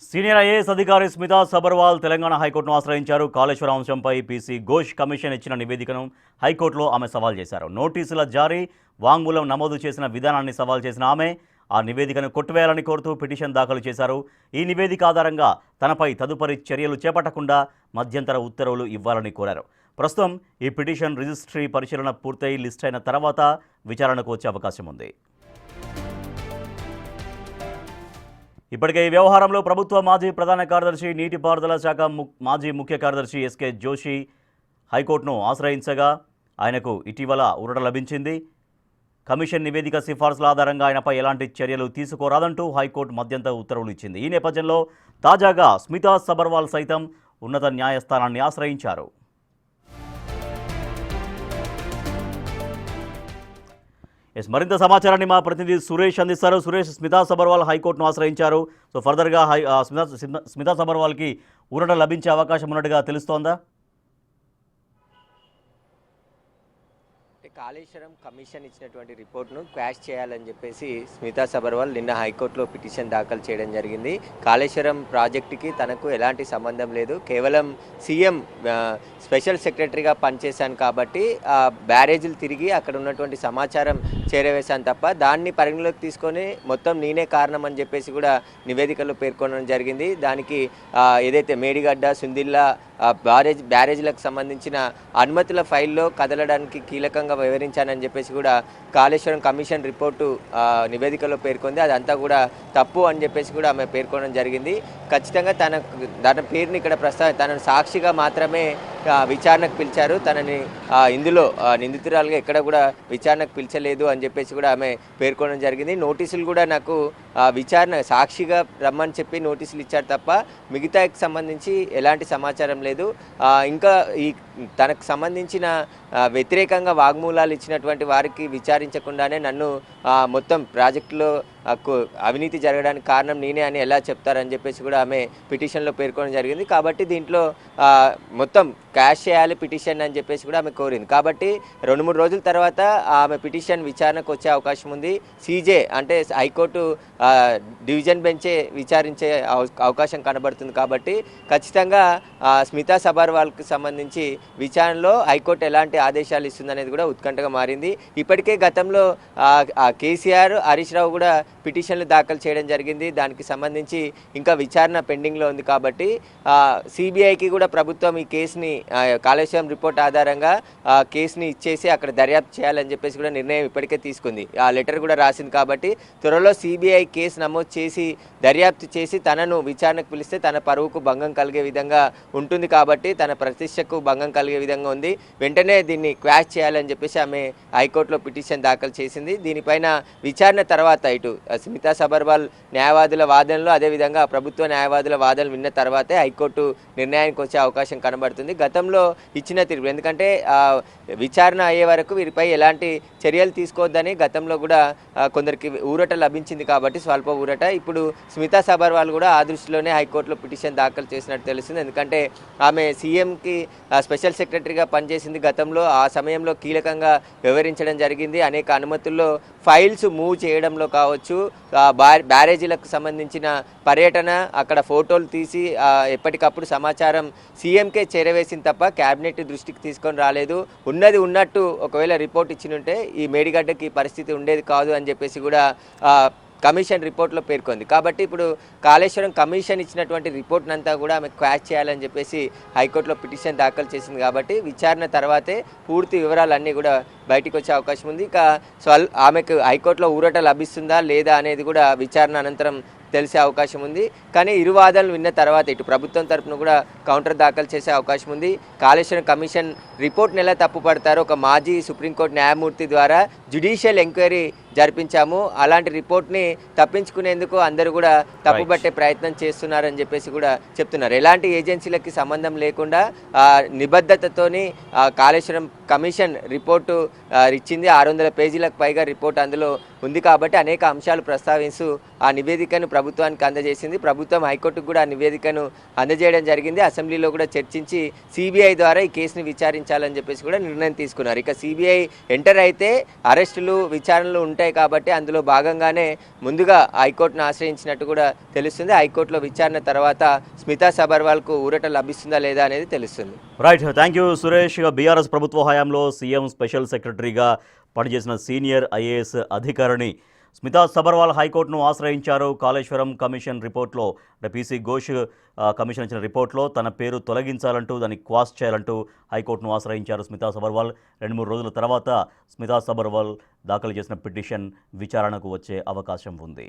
Senior IAS అధికారి స్మితా సబర్వాల్ తెలంగాణ హైకోర్టును ఆశ్రయించారు. కాళేశ్వరం అంశంపై పీసీ ఘోష్ కమిషన్ ఇచ్చిన నివేదికను హైకోర్టులో ఆమె సవాల్ చేశారు. నోటీసుల జారీ, వాంగ్మూలం నమోదు చేసిన విధానాన్ని సవాల్ చేసిన ఆమె ఆ నివేదికను కొట్టివేయాలని కోరుతూ పిటిషన్ దాఖలు చేశారు. ఈ నివేదిక ఆధారంగా తనపై తదుపరి చర్యలు చేపట్టకుండా మధ్యంతర ఉత్తర్వులు ఇవ్వాలని కోరారు. ప్రస్తుతం ఈ పిటిషన్ రిజిస్ట్రీ పరిశీలన పూర్తయి లిస్ట్ అయిన తర్వాత విచారణకు వచ్చే అవకాశం ఉంది. ఇప్పటికే ఈ వ్యవహారంలో ప్రభుత్వ మాజీ ప్రధాన కార్యదర్శి, నీటిపారుదల శాఖ మాజీ ముఖ్య కార్యదర్శి ఎస్కే జోషి హైకోర్టును ఆశ్రయించగా ఆయనకు ఇటీవల ఊరట లభించింది. కమిషన్ నివేదిక సిఫార్సుల ఆధారంగా ఆయనపై ఎలాంటి చర్యలు తీసుకోరాదంటూ హైకోర్టు మధ్యంతర ఉత్తర్వులు ఇచ్చింది. ఈ నేపథ్యంలో తాజాగా స్మితా సబర్వాల్ సైతం ఉన్నత న్యాయస్థానాన్ని ఆశ్రయించారు. మరింత సమాచారాన్ని మా ప్రతినిధి సురేష్ అందిస్తారు. సురేష్, స్మితా సబర్వాల్ హైకోర్టును ఆశ్రయించారు. సో ఫర్దర్గా స్మితా సబర్వాల్కి ఊరట లభించే అవకాశం ఉన్నట్టుగా తెలుస్తోందా? కాళేశ్వరం కమిషన్ ఇచ్చినటువంటి రిపోర్ట్ను క్వాష్ చేయాలని చెప్పేసి స్మితా సబర్వాల్ నిన్న హైకోర్టులో పిటిషన్ దాఖలు చేయడం జరిగింది. కాళేశ్వరం ప్రాజెక్టుకి తనకు ఎలాంటి సంబంధం లేదు, కేవలం సీఎం స్పెషల్ సెక్రటరీగా పనిచేశాను కాబట్టి బ్యారేజీలు తిరిగి అక్కడ ఉన్నటువంటి సమాచారం చేరవేశాను తప్ప దాన్ని పరిగణలోకి తీసుకొని మొత్తం నేనే కారణం అని చెప్పేసి కూడా నివేదికలో పేర్కొనడం జరిగింది. దానికి ఏదైతే మేడిగడ్డ, సుందిల్లా బ్యారేజీలకు సంబంధించిన అనుమతుల ఫైల్లో కదలడానికి కీలకంగా వివరించానని చెప్పేసి కూడా కాళేశ్వరం కమిషన్ రిపోర్టు నివేదికలో పేర్కొంది. అదంతా కూడా తప్పు అని చెప్పేసి కూడా ఆమె పేర్కొనడం జరిగింది. ఖచ్చితంగా తన పేరుని ఇక్కడ తనను సాక్షిగా మాత్రమే విచారణకు పిలిచారు. తనని ఇందులో నిందితురాలుగా ఎక్కడ కూడా విచారణకు పిలిచలేదు అని చెప్పేసి కూడా ఆమె పేర్కొనడం జరిగింది. నోటీసులు కూడా నాకు విచారణ సాక్షిగా రమ్మని చెప్పి నోటీసులు ఇచ్చారు తప్ప మిగతాకి సంబంధించి ఎలాంటి సమాచారం లేదు. ఇంకా ఈ తనకు సంబంధించిన వ్యతిరేకంగా వాగ్మూలాలు ఇచ్చినటువంటి వారికి విచారించకుండానే నన్ను మొత్తం ప్రాజెక్టులో అవినీతి జరగడానికి కారణం నేనే అని ఎలా చెప్తారని చెప్పేసి కూడా ఆమె పిటిషన్లో పేర్కొనడం జరిగింది. కాబట్టి దీంట్లో మొత్తం క్యాష్ చేయాలి పిటిషన్ అని చెప్పేసి కూడా ఆమె కోరింది. కాబట్టి 2-3 రోజుల తర్వాత ఆమె పిటిషన్ విచారణకు వచ్చే అవకాశం ఉంది. సీజే అంటే హైకోర్టు డివిజన్ బెంచే విచారించే అవకాశం కనబడుతుంది. కాబట్టి ఖచ్చితంగా స్మితా సబర్వాల్కి సంబంధించి విచారణలో హైకోర్టు ఎలాంటి ఆదేశాలు ఇస్తుందనేది కూడా ఉత్కంఠగా మారింది. ఇప్పటికే గతంలో కేసీఆర్, హరీష్ రావు కూడా పిటిషన్లు దాఖలు చేయడం జరిగింది. దానికి సంబంధించి ఇంకా విచారణ పెండింగ్లో ఉంది. కాబట్టి సిబిఐకి కూడా ప్రభుత్వం ఈ కేసుని కాళేశ్వరం రిపోర్ట్ ఆధారంగా కేసుని ఇచ్చేసి అక్కడ దర్యాప్తు చేయాలని చెప్పేసి కూడా నిర్ణయం ఇప్పటికే తీసుకుంది. ఆ లెటర్ కూడా రాసింది. కాబట్టి త్వరలో సిబిఐ కేసు నమోదు చేసి దర్యాప్తు చేసి తనను విచారణకు పిలిస్తే తన పరువుకు భంగం కలిగే విధంగా ఉంటుంది. కాబట్టి తన ప్రతిష్టకు భంగం కలిగే విధంగా ఉంది. వెంటనే దీన్ని క్వాష్ చేయాలని చెప్పేసి ఆమె హైకోర్టులో పిటిషన్ దాఖలు చేసింది. దీనిపైన విచారణ తర్వాత ఇటు స్మితా సబర్వాల్ న్యాయవాదుల వాదనలు, అదేవిధంగా ప్రభుత్వ న్యాయవాదుల వాదనలు విన్న తర్వాతే హైకోర్టు నిర్ణయానికి వచ్చే అవకాశం కనబడుతుంది. గతంలో ఇచ్చిన తీర్పు, ఎందుకంటే విచారణ అయ్యే వరకు వీరిపై ఎలాంటి చర్యలు తీసుకోవద్దని గతంలో కూడా కొందరికి ఊరట లభించింది. కాబట్టి స్వల్ప ఊరట. ఇప్పుడు స్మితా సబర్వాల్ కూడా ఆ దృష్టిలోనే హైకోర్టులో పిటిషన్ దాఖలు చేసినట్టు తెలుస్తుంది. ఎందుకంటే ఆమె సీఎంకి స్పెషల్ సెక్రటరీగా పనిచేసింది గతంలో. ఆ సమయంలో కీలకంగా వివరించడం జరిగింది. అనేక అనుమతుల్లో ఫైల్స్ మూవ్ చేయడంలో కావచ్చు, బ్యారేజీలకు సంబంధించిన పర్యటన, అక్కడ ఫోటోలు తీసి ఎప్పటికప్పుడు సమాచారం సీఎంకే చేరవేసింది తప్ప క్యాబినెట్ దృష్టికి తీసుకొని రాలేదు. ఉన్నది ఉన్నట్టు ఒకవేళ రిపోర్ట్ ఇచ్చినుంటే ఈ మేడిగడ్డకి పరిస్థితి ఉండేది కాదు అని చెప్పేసి కూడా కమిషన్ రిపోర్ట్లో పేర్కొంది. కాబట్టి ఇప్పుడు కాళేశ్వరం కమిషన్ ఇచ్చినటువంటి రిపోర్ట్నంతా కూడా ఆమె క్వాష్ చేయాలని చెప్పేసి హైకోర్టులో పిటిషన్ దాఖలు చేసింది. కాబట్టి విచారణ తర్వాతే పూర్తి వివరాలన్నీ కూడా బయటికి వచ్చే అవకాశం ఉంది. ఇక ఆమెకు హైకోర్టులో ఊరట లభిస్తుందా లేదా అనేది కూడా విచారణ అనంతరం తెలిసే అవకాశం ఉంది. కానీ ఇరు వాదనలు విన్న తర్వాత ఇటు ప్రభుత్వం తరపున కూడా కౌంటర్ దాఖలు చేసే అవకాశం ఉంది. కాళేశ్వరం కమిషన్ రిపోర్ట్ని ఎలా తప్పుపడతారో ఒక మాజీ సుప్రీంకోర్టు న్యాయమూర్తి ద్వారా జ్యుడిషియల్ ఎంక్వైరీ జరిపించాము, అలాంటి రిపోర్ట్ని తప్పించుకునేందుకు అందరూ కూడా తప్పుపట్టే ప్రయత్నం చేస్తున్నారని చెప్పేసి కూడా చెప్తున్నారు. ఎలాంటి ఏజెన్సీలకి సంబంధం లేకుండా నిబద్ధతతోని కాళేశ్వరం కమిషన్ రిపోర్టు ఇచ్చింది. 600 పేజీలకు పైగా రిపోర్ట్ అందులో ఉంది. కాబట్టి అనేక అంశాలు ప్రస్తావిస్తూ ఆ నివేదికను ప్రభుత్వానికి అందజేసింది. ప్రభుత్వం హైకోర్టుకు కూడా ఆ నివేదికను అందజేయడం జరిగింది. అసెంబ్లీలో కూడా చర్చించి సిబిఐ ద్వారా ఈ కేసుని విచారించాలని చెప్పేసి కూడా నిర్ణయం తీసుకున్నారు. ఇక సిబిఐ ఎంటర్ అయితే అరెస్టులు, విచారణలు ఉంటాయి ఉంటాయి కాబట్టి అందులో భాగంగానే ముందుగా హైకోర్టును ఆశ్రయించినట్టు కూడా తెలుస్తుంది. హైకోర్టులో విచారణ తర్వాత స్మితా సబర్వాల్కు ఊరట లభిస్తుందా లేదా అనేది తెలుస్తుంది. Right, thank you Suresh. BRS ప్రభుత్వ హయాంలో సీఎం స్పెషల్ సెక్రటరీగా పనిచేసిన సీనియర్ ఐఏఎస్ అధికారిని స్మితా సబర్వాల్ హైకోర్టును ఆశ్రయించారు. కాళేశ్వరం కమిషన్ రిపోర్ట్లో అంటే పీసీ ఘోష్ కమిషన్ ఇచ్చిన రిపోర్ట్లో తన పేరు తొలగించాలంటూ దాన్ని క్వాష్ చేయాలంటూ హైకోర్టును ఆశ్రయించారు స్మితా సబర్వాల్. 2-3 రోజుల తర్వాత స్మితా సబర్వాల్ దాఖలు చేసిన పిటిషన్ విచారణకు వచ్చే అవకాశం ఉంది.